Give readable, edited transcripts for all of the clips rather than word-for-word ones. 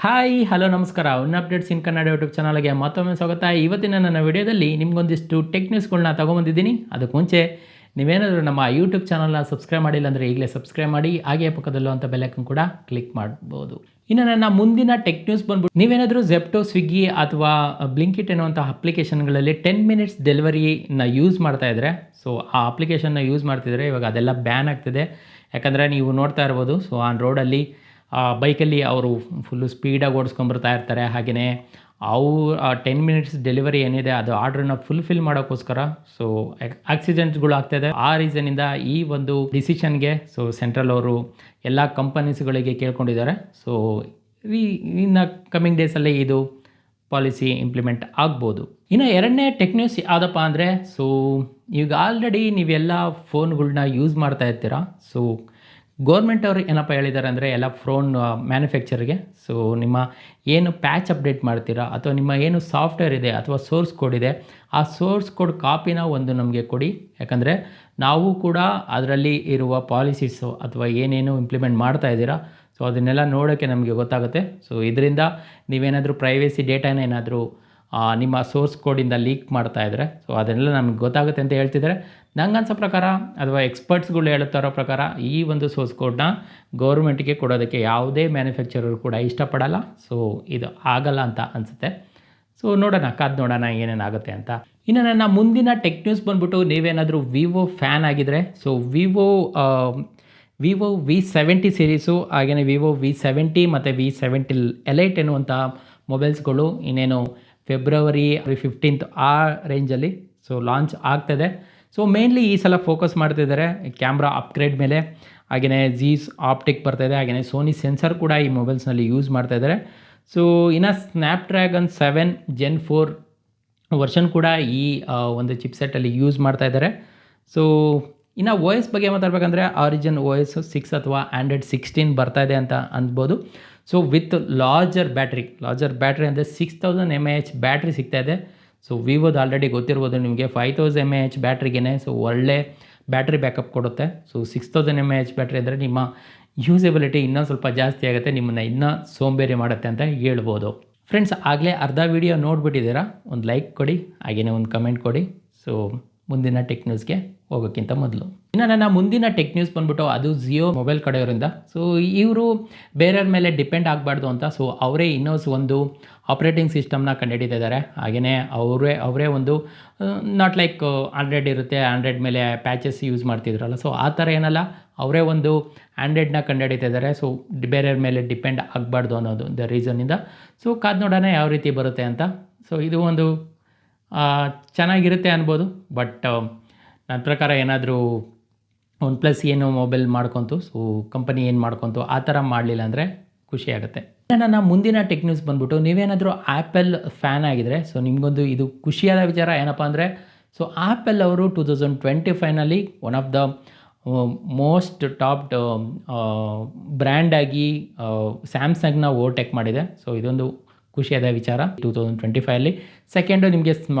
Hi hello ನಮಸ್ಕಾರ one updates ಇನ್ Kannada YouTube ಚಾನಲ್ಗೆ ಮತ್ತೊಮ್ಮೆ ಸ್ವಾಗತ. ಇವತ್ತಿನ ನನ್ನ ವಿಡಿಯೋದಲ್ಲಿ ನಿಮಗೊಂದಿಷ್ಟು ಟೆಕ್ ನ್ಯೂಸ್ಗಳನ್ನ ತೊಗೊಂಬಂದಿದ್ದೀನಿ. ಅದಕ್ಕೆ ಮುಂಚೆ ನೀವೇನಾದರೂ ನಮ್ಮ ಯೂಟ್ಯೂಬ್ ಚಾನಲ್ನ ಸಬ್ಸ್ಕ್ರೈಬ್ ಮಾಡಿಲ್ಲ ಅಂದರೆ ಈಗಲೇ ಸಬ್ಸ್ಕ್ರೈಬ್ ಮಾಡಿ, ಹಾಗೆ ಪಕ್ಕದಲ್ಲೂ ಅಂತ ಬೆಲ್ಲೈಕನ್ ಕೂಡ ಕ್ಲಿಕ್ ಮಾಡ್ಬೋದು. ಇನ್ನು ನನ್ನ ಮುಂದಿನ ಟೆಕ್ ನ್ಯೂಸ್ ಬಂದ್ಬಿಟ್ಟು, ನೀವೇನಾದರೂ ಜೆಪ್ಟೋ, ಸ್ವಿಗ್ಗಿ ಅಥವಾ ಬ್ಲಿಂಕಿಟ್ ಎನ್ನುವಂಥ ಅಪ್ಲಿಕೇಶನ್ಗಳಲ್ಲಿ 10 ಮಿನಿಟ್ಸ್ ಡೆಲಿವರಿನ ಯೂಸ್ ಮಾಡ್ತಾ ಇದ್ದರೆ, ಸೊ ಆ ಅಪ್ಲಿಕೇಶನ್ನ ಯೂಸ್ ಮಾಡ್ತಿದ್ರೆ ಇವಾಗ ಅದೆಲ್ಲ ಬ್ಯಾನ್ ಆಗ್ತಿದೆ. ಯಾಕಂದರೆ ನೀವು ನೋಡ್ತಾ ಇರ್ಬೋದು, ಸೊ ಆನ್ ರೋಡಲ್ಲಿ ಬೈಕಲ್ಲಿ ಅವರು ಫುಲ್ಲು ಸ್ಪೀಡಾಗಿ ಓಡಿಸ್ಕೊಂಬರ್ತಾ ಇರ್ತಾರೆ. ಹಾಗೆಯೇ ಅವು 10 ಮಿನಿಟ್ಸ್ ಡೆಲಿವರಿ ಏನಿದೆ ಅದು ಆರ್ಡ್ರನ್ನ ಫುಲ್ಫಿಲ್ ಮಾಡೋಕ್ಕೋಸ್ಕರ ಸೊ ಆಕ್ಸಿಡೆಂಟ್ಸ್ಗಳು ಆಗ್ತಾಯಿದೆ. ಆ ರೀಸನಿಂದ ಈ ಒಂದು ಡಿಸಿಷನ್ಗೆ ಸೊ ಸೆಂಟ್ರಲ್ ಅವರು ಎಲ್ಲ ಕಂಪನೀಸ್ಗಳಿಗೆ ಕೇಳ್ಕೊಂಡಿದ್ದಾರೆ. ಸೊ ಇನ್ನು ಕಮ್ಮಿಂಗ್ ಡೇಸಲ್ಲಿ ಇದು ಪಾಲಿಸಿ ಇಂಪ್ಲಿಮೆಂಟ್ ಆಗ್ಬೋದು. ಇನ್ನು ಎರಡನೇ ಟೆಕ್ ನ್ಯೂಸ್ ಯಾವುದಪ್ಪ ಅಂದರೆ, ಸೊ ಈಗ ಆಲ್ರೆಡಿ ನೀವೆಲ್ಲ ಫೋನ್ಗಳ್ನ ಯೂಸ್ ಮಾಡ್ತಾ ಇರ್ತೀರಾ. ಸೊ ಗೌರ್ಮೆಂಟ್ ಅವರು ಏನಪ್ಪ ಹೇಳಿದ್ದಾರೆ ಅಂದರೆ, ಎಲ್ಲ ಫೋನ್ ಮ್ಯಾನುಫ್ಯಾಕ್ಚರ್ಗೆ ಸೊ ನಿಮ್ಮ ಏನು ಪ್ಯಾಚ್ ಅಪ್ಡೇಟ್ ಮಾಡ್ತೀರಾ ಅಥವಾ ನಿಮ್ಮ ಏನು ಸಾಫ್ಟ್ವೇರ್ ಇದೆ ಅಥವಾ ಸೋರ್ಸ್ ಕೋಡ್ ಇದೆ, ಆ ಸೋರ್ಸ್ ಕೋಡ್ ಕಾಪಿನ ಒಂದು ನಮಗೆ ಕೊಡಿ. ಯಾಕಂದರೆ ನಾವು ಕೂಡ ಅದರಲ್ಲಿ ಇರುವ ಪಾಲಿಸೀಸು ಅಥವಾ ಏನೇನು ಇಂಪ್ಲಿಮೆಂಟ್ ಮಾಡ್ತಾ ಇದ್ದೀರಾ ಸೊ ಅದನ್ನೆಲ್ಲ ನೋಡೋಕ್ಕೆ ನಮಗೆ ಗೊತ್ತಾಗುತ್ತೆ. ಸೊ ಇದರಿಂದ ನೀವೇನಾದರೂ ಪ್ರೈವೇಸಿ ಡೇಟಾನ ಏನಾದರೂ ನಿಮ್ಮ ಸೋರ್ಸ್ ಕೋಡಿಂದ ಲೀಕ್ ಮಾಡ್ತಾ ಇದ್ದರೆ ಸೊ ಅದನ್ನೆಲ್ಲ ನಮಗೆ ಗೊತ್ತಾಗುತ್ತೆ ಅಂತ ಹೇಳ್ತಿದ್ದಾರೆ. ನಂಗೆ ಅನ್ಸೋ ಪ್ರಕಾರ ಅಥವಾ ಎಕ್ಸ್ಪರ್ಟ್ಸ್ಗಳು ಹೇಳ್ತಾ ಇರೋ ಪ್ರಕಾರ ಈ ಒಂದು ಸೋರ್ಸ್ ಕೋಡ್ನ ಗೌರ್ಮೆಂಟ್ಗೆ ಕೊಡೋದಕ್ಕೆ ಯಾವುದೇ ಮ್ಯಾನುಫ್ಯಾಕ್ಚರರ್ ಕೂಡ ಇಷ್ಟಪಡಲ್ಲ. ಸೊ ಇದು ಆಗಲ್ಲ ಅಂತ ಅನಿಸುತ್ತೆ. ಸೊ ನೋಡೋಣ, ಕಾದು ನೋಡೋಣ ಏನೇನಾಗುತ್ತೆ ಅಂತ. ಇನ್ನು ನನ್ನ ಮುಂದಿನ ಟೆಕ್ ನ್ಯೂಸ್ ಬಂದ್ಬಿಟ್ಟು, ನೀವೇನಾದರೂ ವಿವೋ ಫ್ಯಾನ್ ಆಗಿದ್ದರೆ ಸೊ ವಿವೋ V70 ಸೀರೀಸು, ಹಾಗೆಯೇ ವಿವೋ V70 ಮತ್ತು V70 Lite ಎನ್ನುವಂಥ ಮೊಬೈಲ್ಸ್ಗಳು ಇನ್ನೇನು ಫೆಬ್ರವರಿ 15th ಆ ರೇಂಜಲ್ಲಿ ಸೊ ಲಾಂಚ್ ಆಗ್ತದೆ. ಸೊ ಮೇನ್ಲಿ ಈ ಸಲ ಫೋಕಸ್ ಮಾಡ್ತಿದ್ದಾರೆ ಕ್ಯಾಮ್ರಾ ಅಪ್ಗ್ರೇಡ್ ಮೇಲೆ. ಹಾಗೆಯೇ ಝೀಸ್ ಆಪ್ಟಿಕ್ ಬರ್ತಾಯಿದೆ, ಹಾಗೆಯೇ ಸೋನಿ ಸೆನ್ಸರ್ ಕೂಡ ಈ ಮೊಬೈಲ್ಸ್ನಲ್ಲಿ ಯೂಸ್ ಮಾಡ್ತಾಯಿದ್ದಾರೆ. ಸೊ ಇನ್ನು ಸ್ನ್ಯಾಪ್ಡ್ರ್ಯಾಗನ್ 7 Gen 4 ವರ್ಷನ್ ಕೂಡ ಈ ಒಂದು ಚಿಪ್ಸೆಟ್ಟಲ್ಲಿ ಯೂಸ್ ಮಾಡ್ತಾಯಿದ್ದಾರೆ. ಸೊ ಇನ್ನು ಓ ಎಸ್ ಬಗ್ಗೆ ಮಾತಾಡಬೇಕಂದ್ರೆ, ಆರಿಜಿನ್ OS 6 ಅಥವಾ ಆ್ಯಂಡ್ರಾಯ್ಡ್ 16 ಬರ್ತಾಯಿದೆ ಅಂತ ಅನ್ಬೋದು. ಸೊ ವಿತ್ ಲಾರ್ಜರ್ ಬ್ಯಾಟ್ರಿ ಅಂದರೆ 6000 mAh ಬ್ಯಾಟ್ರಿ ಸಿಗ್ತಾಯಿದೆ. ಸೊ ವಿವೋದು ಆಲ್ರೆಡಿ ಗೊತ್ತಿರ್ಬೋದು ನಿಮಗೆ, 5000 mAh ಬ್ಯಾಟ್ರಿಗೇ ಸೊ ಒಳ್ಳೆ ಬ್ಯಾಟ್ರಿ ಬ್ಯಾಕಪ್ ಕೊಡುತ್ತೆ. ಸೊ 6000 mAh ಬ್ಯಾಟ್ರಿ ಅಂದರೆ ನಿಮ್ಮ ಯೂಸಬಿಲಿಟಿ ಇನ್ನೂ ಸ್ವಲ್ಪ ಜಾಸ್ತಿ ಆಗುತ್ತೆ, ನಿಮ್ಮನ್ನು ಇನ್ನೂ ಸೋಂಬೇರಿ ಮಾಡುತ್ತೆ ಅಂತ ಹೇಳ್ಬೋದು. ಫ್ರೆಂಡ್ಸ್, ಆಗಲೇ ಅರ್ಧ ವೀಡಿಯೋ ನೋಡಿಬಿಟ್ಟಿದ್ದೀರಾ, ಒಂದು ಲೈಕ್ ಕೊಡಿ, ಹಾಗೆಯೇ ಒಂದು ಕಮೆಂಟ್ ಕೊಡಿ. ಸೊ ಮುಂದಿನ ಟೆಕ್ ನ್ಯೂಸ್ಗೆ ಹೋಗೋಕ್ಕಿಂತ ಮೊದಲು, ಇನ್ನು ನನ್ನ ಮುಂದಿನ ಟೆಕ್ ನ್ಯೂಸ್ ಬಂದ್ಬಿಟ್ಟು ಅದು ಜಿಯೋ ಮೊಬೈಲ್ ಕಡೆಯವರಿಂದ. ಸೊ ಇವರು ಬೇರೆಯವ್ರ ಮೇಲೆ ಡಿಪೆಂಡ್ ಆಗಬಾರ್ದು ಅಂತ ಸೊ ಅವರೇ ಒಂದು ಆಪ್ರೇಟಿಂಗ್ ಸಿಸ್ಟಮ್ನ ಕಂಡುಹಿಡಿದಿದ್ದಾರೆ. ಹಾಗೆಯೇ ಅವರೇ ಒಂದು ನಾಟ್ ಲೈಕ್ ಆಂಡ್ರಾಯ್ಡ್ ಇರುತ್ತೆ, ಆಂಡ್ರಾಯ್ಡ್ ಮೇಲೆ ಪ್ಯಾಚಸ್ ಯೂಸ್ ಮಾಡ್ತಿದ್ರಲ್ಲ, ಸೊ ಆ ಥರ ಏನಲ್ಲ, ಅವರೇ ಒಂದು ಆ್ಯಂಡ್ರಾಯ್ಡ್ನ ಕಂಡುಹಿಡಿತಿದ್ದಾರೆ. ಸೊ ಬೇರೆಯವ್ರ ಮೇಲೆ ಡಿಪೆಂಡ್ ಆಗಬಾರ್ದು ಅನ್ನೋದು ದ ರೀಸನ್ನಿಂದ. ಸೊ ಕಾದು ನೋಡೋಣ ಯಾವ ರೀತಿ ಬರುತ್ತೆ ಅಂತ. ಸೊ ಇದು ಒಂದು ಚೆನ್ನಾಗಿರುತ್ತೆ ಅನ್ಬೋದು. ಬಟ್ ನನ್ನ ಪ್ರಕಾರ ಏನಾದರೂ OnePlus ಏನು ಮೊಬೈಲ್ ಮಾಡ್ಕೊತು, ಸೊ ಕಂಪನಿ ಏನು ಮಾಡ್ಕೊತು ಆ ಥರ ಮಾಡಲಿಲ್ಲ ಅಂದರೆ ಖುಷಿಯಾಗುತ್ತೆ. ನನ್ನ ಮುಂದಿನ ಟೆಕ್ ನ್ಯೂಸ್ ಬಂದ್ಬಿಟ್ಟು, ನೀವೇನಾದರೂ ಆ್ಯಪಲ್ ಫ್ಯಾನ್ ಆಗಿದರೆ ಸೊ ನಿಮಗೊಂದು ಇದು ಖುಷಿಯಾದ ವಿಚಾರ. ಏನಪ್ಪ ಅಂದರೆ, ಸೊ ಆ್ಯಪಲ್ ಅವರು 2025ನಲ್ಲಿ one of the most top ಬ್ರ್ಯಾಂಡಾಗಿ ಸ್ಯಾಮ್ಸಂಗ್ನ ಓವರ್ಟೇಕ್ ಮಾಡಿದೆ. ಸೊ ಇದೊಂದು ಖುಷಿಯಾದ ವಿಚಾರ. 2025ಅಲ್ಲಿ ಸೆಕೆಂಡು ನಿಮಗೆ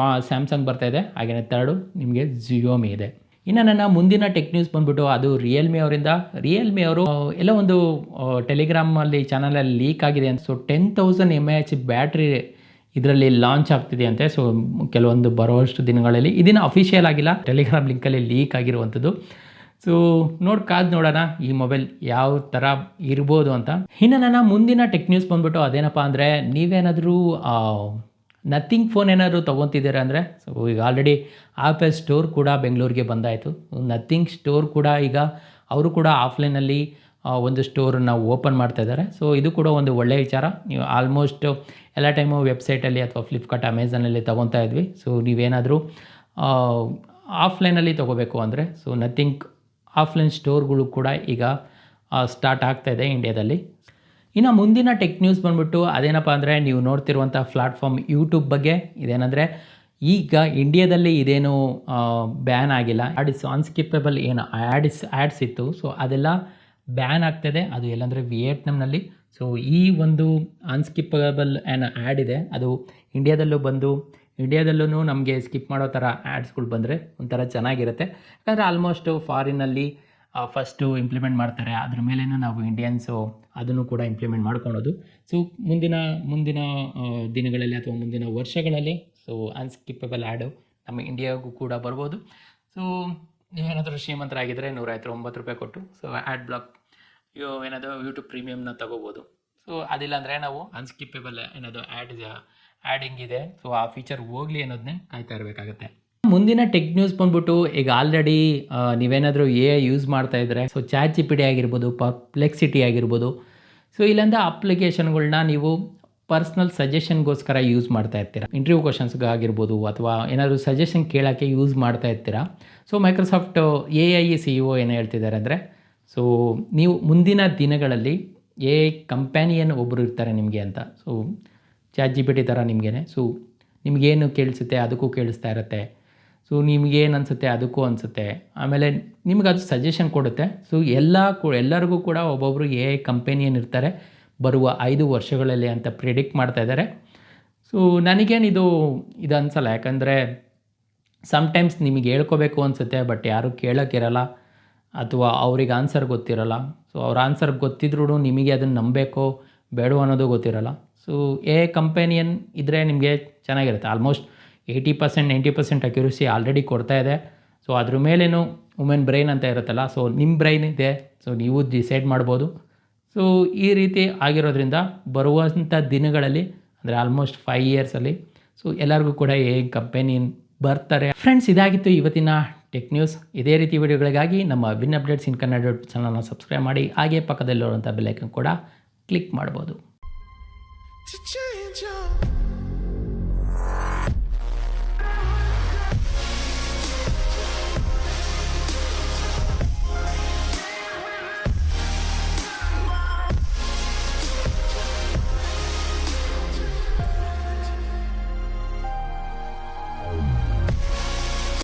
ಸ್ಯಾಮ್ಸಂಗ್ ಬರ್ತಾಯಿದೆ, ಹಾಗೆಯೇ ಥರ್ಡು ನಿಮಗೆ ಜಿಯೋಮಿ ಇದೆ. ಇನ್ನು ನನ್ನ ಮುಂದಿನ ಟೆಕ್ ನ್ಯೂಸ್ ಬಂದ್ಬಿಟ್ಟು ಅದು ರಿಯಲ್ಮಿ ಅವರಿಂದ. ರಿಯಲ್ಮಿ ಅವರು ಎಲ್ಲ ಒಂದು ಟೆಲಿಗ್ರಾಮಲ್ಲಿ ಚಾನಲಲ್ಲಿ ಲೀಕ್ ಆಗಿದೆ ಅಂತ. ಸೊ 10,000 mAh ಬ್ಯಾಟ್ರಿ ಇದರಲ್ಲಿ ಲಾಂಚ್ ಆಗ್ತಿದೆ ಅಂತೆ. ಸೊ ಕೆಲವೊಂದು ಬರೋಷ್ಟು ದಿನಗಳಲ್ಲಿ, ಇದನ್ನು ಅಫಿಷಿಯಲ್ ಆಗಿಲ್ಲ, ಟೆಲಿಗ್ರಾಮ್ ಲಿಂಕಲ್ಲಿ ಲೀಕ್ ಆಗಿರುವಂಥದ್ದು. ಸೊ ಕಾದು ನೋಡೋಣ ಈ ಮೊಬೈಲ್ ಯಾವ ಥರ ಇರ್ಬೋದು ಅಂತ. ಇನ್ನು ನನ್ನ ಮುಂದಿನ ಟೆಕ್ ನ್ಯೂಸ್ ಬಂದ್ಬಿಟ್ಟು ಅದೇನಪ್ಪ ಅಂದರೆ, ನೀವೇನಾದರೂ ನಥಿಂಗ್ ಫೋನ್ ಏನಾದರೂ ತೊಗೊತಿದ್ದೀರಾ ಅಂದರೆ, ಸೊ ಈಗ ಆಲ್ರೆಡಿ ಆ್ಯಪಲ್ ಸ್ಟೋರ್ ಕೂಡ ಬೆಂಗಳೂರಿಗೆ ಬಂದಾಯಿತು. ನಥಿಂಗ್ ಸ್ಟೋರ್ ಕೂಡ ಈಗ ಅವರು ಕೂಡ ಆಫ್ಲೈನಲ್ಲಿ ಒಂದು ಸ್ಟೋರನ್ನು ಓಪನ್ ಮಾಡ್ತಾಯಿದ್ದಾರೆ. ಸೊ ಇದು ಕೂಡ ಒಂದು ಒಳ್ಳೆಯ ವಿಚಾರ. ನೀವು ಆಲ್ಮೋಸ್ಟ್ ಎಲ್ಲ ಟೈಮು ವೆಬ್ಸೈಟಲ್ಲಿ ಅಥವಾ ಫ್ಲಿಪ್ಕಾರ್ಟ್, ಅಮೆಝಾನಲ್ಲಿ ತೊಗೊತಾ ಇದ್ವಿ. ಸೊ ನೀವೇನಾದರೂ ಆಫ್ಲೈನಲ್ಲಿ ತೊಗೋಬೇಕು ಅಂದರೆ ಸೊ ನಥಿಂಗ್ ಆಫ್ಲೈನ್ ಸ್ಟೋರ್ಗಳು ಕೂಡ ಈಗ ಸ್ಟಾರ್ಟ್ ಆಗ್ತಾಯಿದೆ ಇಂಡಿಯಾದಲ್ಲಿ. ಇನ್ನು ಮುಂದಿನ ಟೆಕ್ ನ್ಯೂಸ್ ಬಂದ್ಬಿಟ್ಟು ಅದೇನಪ್ಪ ಅಂದರೆ, ನೀವು ನೋಡ್ತಿರುವಂಥ ಪ್ಲಾಟ್ಫಾರ್ಮ್ ಯೂಟ್ಯೂಬ್ ಬಗ್ಗೆ. ಇದೇನೆಂದರೆ, ಈಗ ಇಂಡಿಯಾದಲ್ಲಿ ಇದೇನು ಬ್ಯಾನ್ ಆಗಿಲ್ಲ, ಅನ್ಸ್ಕಿಪ್ಪಬಲ್ ಏನು ಆ್ಯಡ್ಸ್ ಇತ್ತು ಸೊ ಅದೆಲ್ಲ ಬ್ಯಾನ್ ಆಗ್ತಾಯಿದೆ. ಅದು ಎಲ್ಲಂದರೆ ವಿಯೆಟ್ನಾಂನಲ್ಲಿ. ಸೊ ಈ ಒಂದು ಅನ್ಸ್ಕಿಪ್ಪಬಲ್ ಏನು ಆ್ಯಡ್ ಇದೆ ಅದು ಇಂಡಿಯಾದಲ್ಲೂ ನಮಗೆ ಸ್ಕಿಪ್ ಮಾಡೋ ಥರ ಆ್ಯಡ್ಸ್ಗಳು ಬಂದರೆ ಒಂಥರ ಚೆನ್ನಾಗಿರುತ್ತೆ. ಯಾಕಂದರೆ ಆಲ್ಮೋಸ್ಟು ಫಾರಿನಲ್ಲಿ ಫಸ್ಟು ಇಂಪ್ಲಿಮೆಂಟ್ ಮಾಡ್ತಾರೆ. ಅದ್ರ ಮೇಲೇನು ನಾವು ಇಂಡಿಯನ್ಸು ಅದನ್ನು ಕೂಡ ಇಂಪ್ಲಿಮೆಂಟ್ ಮಾಡ್ಕೊಳೋದು. ಸೊ ಮುಂದಿನ ದಿನಗಳಲ್ಲಿ ಅಥವಾ ಮುಂದಿನ ವರ್ಷಗಳಲ್ಲಿ ಸೊ ಅನ್ಸ್ಕಿಪ್ಪಬಲ್ ಆ್ಯಡು ನಮ್ಮ ಇಂಡಿಯಾಗೂ ಕೂಡ ಬರ್ಬೋದು. ಸೊ ನೀವೇನಾದರೂ ಶ್ರೀಮಂತರಾಗಿದ್ದರೆ ₹159 ಕೊಟ್ಟು ಸೊ ಆ್ಯಡ್ ಬ್ಲಾಕ್ ಏನಾದರೂ ಯೂಟ್ಯೂಬ್ ಪ್ರೀಮಿಯಮ್ನ ತೊಗೋಬೋದು. ಸೊ ಅದಿಲ್ಲ ಅಂದರೆ ನಾವು ಅನ್ಸ್ಕಿಪ್ಪಬಲ್ ಏನಾದರೂ ಆ್ಯಡಿಂಗ್ ಇದೆ, ಸೊ ಆ ಫೀಚರ್ ಹೋಗಲಿ ಅನ್ನೋದನ್ನೇ ಕಾಯ್ತಾ ಇರಬೇಕಾಗುತ್ತೆ. ಮುಂದಿನ ಟೆಕ್ ನ್ಯೂಸ್ ಬಂದ್ಬಿಟ್ಟು, ಈಗ ಆಲ್ರೆಡಿ ನೀವೇನಾದರೂ AI ಯೂಸ್ ಮಾಡ್ತಾ ಇದ್ದರೆ, ಸೊ ChatGPT ಆಗಿರ್ಬೋದು, ಪರ್ಪ್ಲೆಕ್ಸಿಟಿ ಆಗಿರ್ಬೋದು, ಸೊ ಇಲ್ಲಂದ ಅಪ್ಲಿಕೇಶನ್ಗಳನ್ನ ನೀವು ಪರ್ಸ್ನಲ್ ಸಜೆಷನ್ಗೋಸ್ಕರ ಯೂಸ್ ಮಾಡ್ತಾ ಇರ್ತೀರ. ಇಂಟರ್ವ್ಯೂ ಕ್ವಶನ್ಸ್ಗಾಗಿರ್ಬೋದು ಅಥವಾ ಏನಾದರೂ ಸಜೆಷನ್ ಕೇಳೋಕ್ಕೆ ಯೂಸ್ ಮಾಡ್ತಾ ಇರ್ತೀರ. ಸೊ ಮೈಕ್ರೋಸಾಫ್ಟ್ AI CEO ಏನು ಹೇಳ್ತಿದ್ದಾರೆ ಅಂದರೆ, ಸೊ ನೀವು ಮುಂದಿನ ದಿನಗಳಲ್ಲಿ AI ಕಂಪ್ಯಾನಿಯನ್ ಒಬ್ಬರು ಇರ್ತಾರೆ ನಿಮಗೆ ಅಂತ. ಸೊ ChatGPT ಥರ ನಿಮಗೇನೆ. ಸೊ ನಿಮಗೇನು ಕೇಳಿಸುತ್ತೆ ಅದಕ್ಕೂ ಕೇಳಿಸ್ತಾ ಇರುತ್ತೆ. ಸೊ ನಿಮಗೇನು ಅನಿಸುತ್ತೆ ಅದಕ್ಕೂ ಅನಿಸುತ್ತೆ. ಆಮೇಲೆ ನಿಮ್ಗೆ ಅದು ಸಜೆಷನ್ ಕೊಡುತ್ತೆ. ಸೊ ಎಲ್ಲರಿಗೂ ಕೂಡ ಒಬ್ಬೊಬ್ಬರು AI ಕಂಪೆನಿಯನ್ ಇರ್ತಾರೆ ಬರುವ 5 ವರ್ಷಗಳಲ್ಲಿ ಅಂತ ಪ್ರಿಡಿಕ್ಟ್ ಮಾಡ್ತಾ ಇದ್ದಾರೆ. ಸೊ ನನಗೇನು ಇದು ಅನಿಸಲ್ಲ, ಯಾಕಂದರೆ ಸಮ್ಟೈಮ್ಸ್ ನಿಮಗೆ ಹೇಳ್ಕೋಬೇಕು ಅನಿಸುತ್ತೆ, ಬಟ್ ಯಾರೂ ಕೇಳೋಕ್ಕಿರಲ್ಲ ಅಥವಾ ಅವ್ರಿಗೆ ಆನ್ಸರ್ ಗೊತ್ತಿರಲ್ಲ. ಸೊ ಅವ್ರ ಆನ್ಸರ್ ಗೊತ್ತಿದ್ರೂ ನಿಮಗೆ ಅದನ್ನು ನಂಬಬೇಕೋ ಬೇಡವೋ ಅನ್ನೋದು ಗೊತ್ತಿರಲ್ಲ. ಸೊ AI ಕಂಪೆನಿಯನ್ ಇದ್ದರೆ ನಿಮಗೆ ಚೆನ್ನಾಗಿರುತ್ತೆ. ಆಲ್ಮೋಸ್ಟ್ 80% 90% ಅಕ್ಯುರಸಿ ಆಲ್ರೆಡಿ ಕೊಡ್ತಾ ಇದೆ. ಸೊ ಅದ್ರ ಮೇಲೇನು ವುಮೆನ್ ಬ್ರೈನ್ ಅಂತ ಇರುತ್ತಲ್ಲ, ಸೊ ನಿಮ್ಮ ಬ್ರೈನ್ ಇದೆ, ಸೊ ನೀವು ಡಿಸೈಡ್ ಮಾಡ್ಬೋದು. ಸೊ ಈ ರೀತಿ ಆಗಿರೋದ್ರಿಂದ ಬರುವಂಥ ದಿನಗಳಲ್ಲಿ ಅಂದರೆ ಆಲ್ಮೋಸ್ಟ್ 5 ಇಯರ್ಸಲ್ಲಿ ಸೊ ಎಲ್ಲರಿಗೂ ಕೂಡ AI ಕಂಪೆನಿಯನ್ ಬರ್ತಾರೆ. ಫ್ರೆಂಡ್ಸ್, ಇದಾಗಿತ್ತು ಇವತ್ತಿನ ಟೆಕ್ ನ್ಯೂಸ್. ಇದೇ ರೀತಿ ವಿಡಿಯೋಗಳಿಗಾಗಿ ನಮ್ಮ ವಿನ್ ಅಪ್ಡೇಟ್ಸ್ ಇನ್ ಕನ್ನಡ ಚಾನಲ್ನ ಸಬ್ಸ್ಕ್ರೈಬ್ ಮಾಡಿ, ಹಾಗೆ ಪಕ್ಕದಲ್ಲಿರುವಂಥ ಬೆಲ್ ಐಕನ್ ಕೂಡ ಕ್ಲಿಕ್ ಮಾಡ್ಬೋದು.